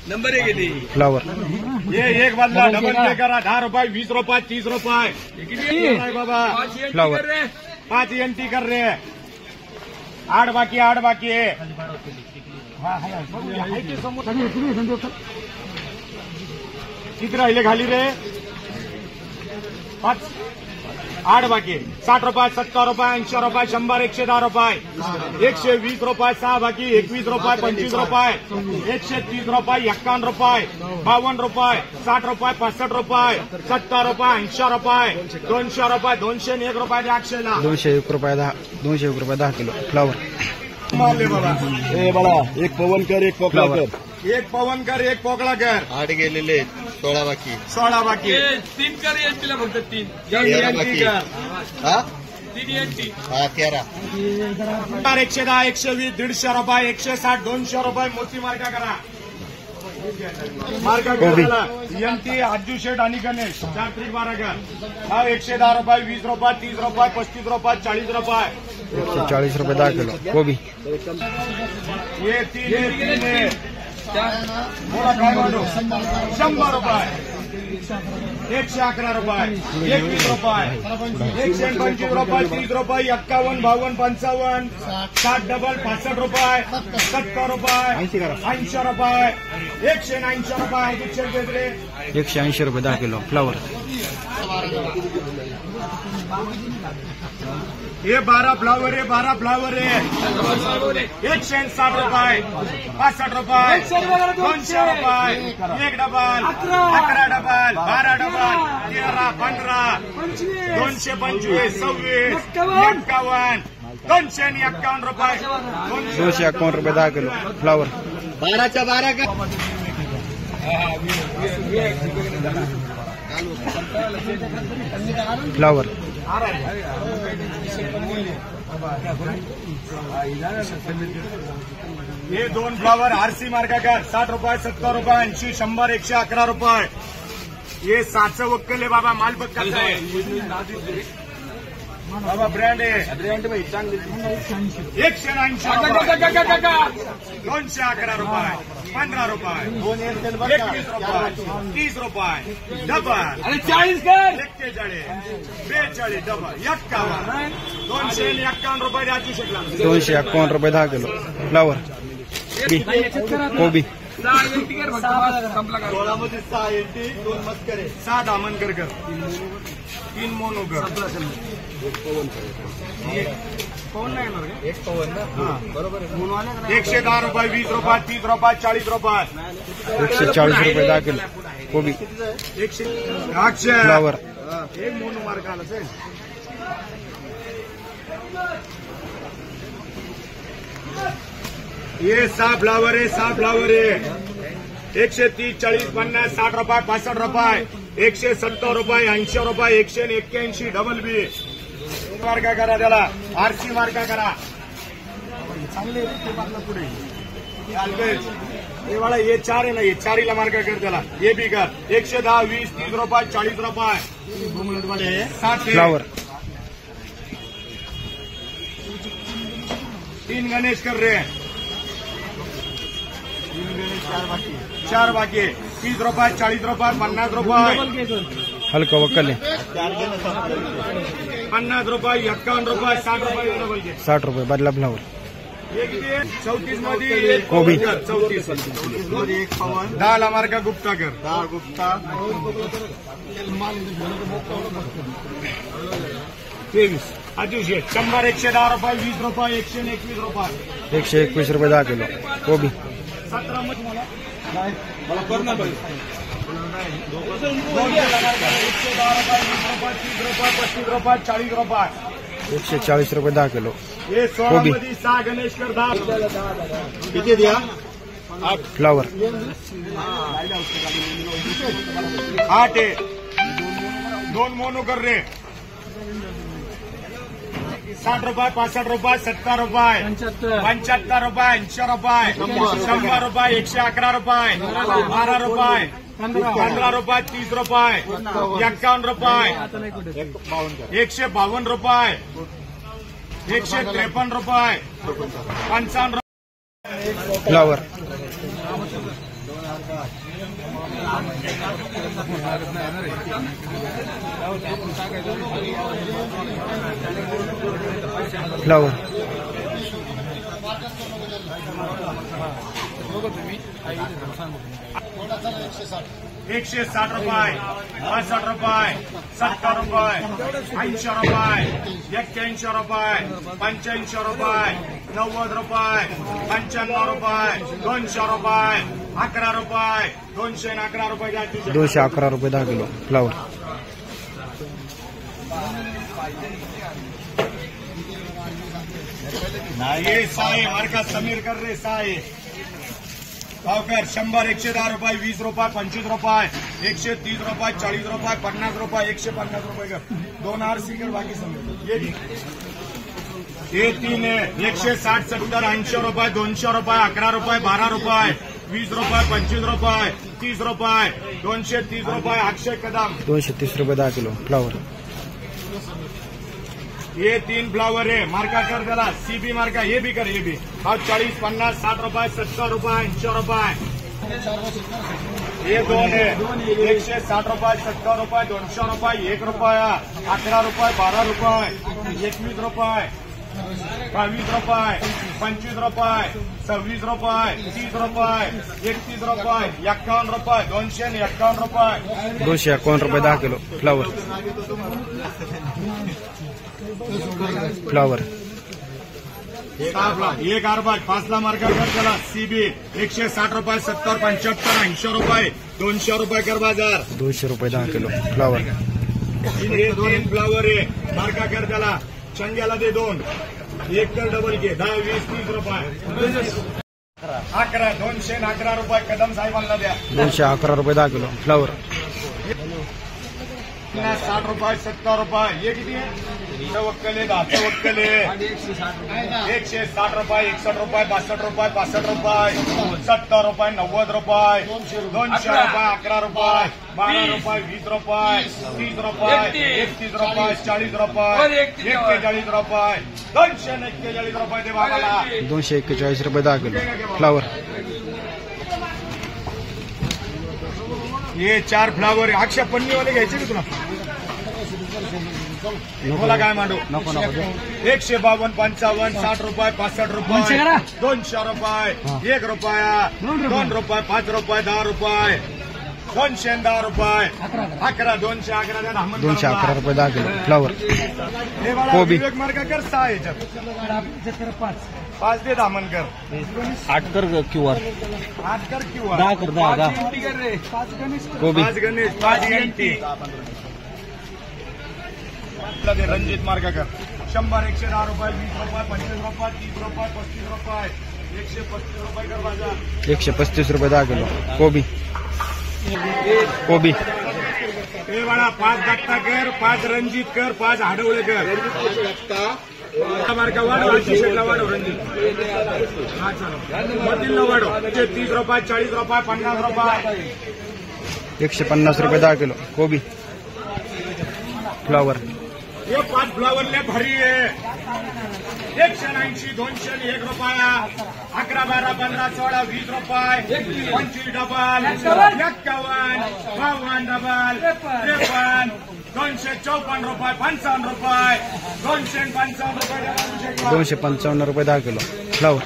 number एक गेली flower ये एक बदला डबल पे करा 10 रुपये 20 रुपये 30 रुपये बाबा फ्लावर 5 एंटी कर रहे हैं 8 बाकी है किती राहिले खाली रे 5 8 बाकी 60 रुपये 70 रुपये 80 रुपये 100 110 रुपये 120 रुपये 6 बाकी 21 रुपये 25 रुपये 130 रुपये 51 रुपये 52 रुपये 60 रुपये 65 रुपये 70 रुपये 80 रुपये 200 रुपये 201 रुपये 201 रुपये 10 किलो फ्लावर माल ले बाबा ए बडा एक पवन कर एक पोकळा कर एक पवन कर एक पोकळा कर 8 गेलेले 16 बाकी 16 बाकी 3 कर एंटीला फक्त 3 13 बाकी हा 3 एंटी हा 13 110 120 150 रुपये 160 200 रुपये मोठी मार्का करा मार्का करायला एमटी आजू शेठ आणि गणेश 4 त्रिक 12 कर हा 110 रुपये 20 रुपये 30 रुपये 35 रुपये 40 रुपये 140 रुपये 10 किलो गोबी ये 3 मोठा काय वाढो 100 रुपये 111 रुपये 21 रुपये 125 रुपये 30 रुपये 51 52 55 60 डबल 65 रुपये 70 रुपये 80 रुपये 180 रुपये 180 रुपये 10 किलो फ्लावर ये 12 फ्लावर है 160 रुपये 65 रुपये 200 रुपये 1 डबल 11 डबल 12 डबल 13 15 225 26 51 251 रुपये 251 रुपये 10 किलो फ्लावर 12च्या 12 का फ्लावर ये 2 फ्लावर आरसी मार्का का 60 रुपये 70 रुपये 80 100 111 रुपये ये 700 वक्कल आहे बाबा माल बघ कसा आहे बाबा ब्रँड आहे ब्रँड भाई चांगली 180 211 रुपये 15 रुपये 21 रुपये 30 रुपये डबल 40 कर 41 डबल 51 251 रुपये राजू शकला 251 रुपये 10 किलो फ्लावर गोबी 16 मध्ये 6 एंटी 2 मस्करे 6 दामनकर 3 मोनोकर पवन नाही येणार का एक पवन ना बरोबर 110 रुपये 20 रुपये 30 रुपये 40 रुपये 140 रुपये 10 किलो गोबी 100 फ्लावर एक मोनो मार्क आला ये 6 फ्लावर है 130 40 50 60 रुपये 65 रुपये 170 रुपये 80 रुपये 181 डबल बी मार्का करा त्याला आरसी मार्का करा चांगले पुढे ये वाला ये 4 है ना ये 4 मार्का कर त्याला ये भी कर 110 20 30 रुपये 40 रुपये 60 फ्लावर 3 गणेश कर रहे हैं 4 बाकी 30 रुपये 40 रुपये 50 रुपये हलका वक्कल 50 रुपये 51 रुपये 60 रुपये 60 रुपये बदला फ्लावर 34 मध्ये गोबी 34 मध्ये एक पवन 10 ला मार्का गुप्ता कर 10 गुप्ता 23 आजूश 100 110 रुपये 20 रुपये 121 रुपये 121 रुपये 10 किलो गोबी 17 मध्ये मला करणार पाहिजे 110 रुपये 20 रुपये 30 रुपये 35 रुपये 40 रुपये 140 रुपये 10 किलो ये 16 मध्ये 6 गणेश कर 10 किती द्या 8 फ्लावर 8 है 2 मोनो कर रहे 60 रुपये 65 रुपये 70 रुपये 75 रुपये 80 रुपये 100 रुपये 111 रुपये 12 रुपये 15 रुपये 30 रुपये 51 रुपये 152 रुपये 153 रुपये 55 फ्लावर फ्लावर 160 रुपये 65 रुपये 70 रुपये 80 रुपये 81 रुपये 85 रुपये 90 रुपये 95 रुपये 200 रुपये 11 रुपये 211 रुपये 211 रुपये 10 किलो फ्लावर ये साई मार्का समीर कर रे साई पावकर 100 110 रुपये 20 रुपये 25 रुपये 130 रुपये 40 रुपये 50 रुपये 150 रुपये कर 2 आरसी कर बाकी समीर ये 3 है 160 70 80 रुपये 200 रुपये 11 रुपये 12 रुपये 20 रुपये 25 रुपये 30 रुपये 230 रुपये अक्षय कदम 230 रुपये 10 किलो फ्लावर ये 3 फ्लावर है मार्का कर दिला सीबी मार्का ये भी कर ये भी और 40 50 60 रुपये 70 रुपये 80 रुपये ये 2 है 160 रुपये 70 रुपये 200 रुपये 1 रुपया 11 रुपये 12 रुपये 21 रुपये 22 रुपये 25 रुपये 26 रुपये 30 रुपये 31 रुपये 51 रुपये 251 रुपये 251 रुपये 10 किलो फ्लावर फ्लावर एक आरबाज 5 ला मार्का कर चला सीबी 160 रुपये 70 75 80 रुपये 200 रुपये कर बाजार 200 रुपये 10 किलो फ्लावर ये 3 फ्लावर आहे मार्का कर त्याला चंग्याला दे 2 एक तर डबल घे 10 20 30 रुपये 11 211 रुपये कदम साहेबांना द्या 211 रुपये 10 किलो फ्लावर 60 रुपये 70 रुपये ये किती आहे वक्कले 10 वक्कले 160 रुपये 61 रुपये 62 रुपये 65 रुपये 70 रुपये 90 रुपये 200 रुपये 11 रुपये 12 रुपये 20 रुपये 30 रुपये 31 रुपये 40 रुपये 41 रुपये 241 रुपये दे बाबाला 241 रुपये 10 किलो फ्लावर ये 4 फ्लावर आहे अक्षय पन्नीवाले घ्यायचे की तुला मला काय मांडू नको 152 55 60 रुपये 65 रुपये 200 रुपये 1 रुपया 2 रुपये 5 रुपये 10 रुपये 210 रुपये 11 211 द्या 211 रुपये 10 किलो फ्लावर कोबी विवेक मार्का कर 6 याच्यात 5 दे दामनकर 8 कर QR 8 कर किंवा 10 कर 10 कोबी 5 गणेश 5 एंटी रणजित मार्का कर 100 110 रुपये 20 रुपये 25 रुपये 30 रुपये 35 रुपये 135 रुपये कर बाजार 135 रुपये 10 किलो कोबी हे बाळा 5 दत्ता कर 5 रणजित कर 5 हाडवले कर मार्का वाढव अतिशयला वाढव रणजित हा चलो मधील वाढव 30 रुपये 40 रुपये 50 रुपये 150 रुपये 10 किलो कोबी फ्लावर ये 5 फ्लावरले भारी आहे 180 200 1 रुपया 11 12 15 16 20 रुपये 25 डबल 51 52 डबल 53 254 रुपये 55 रुपये 255 रुपये 255 रुपये 10 किलो फ्लावर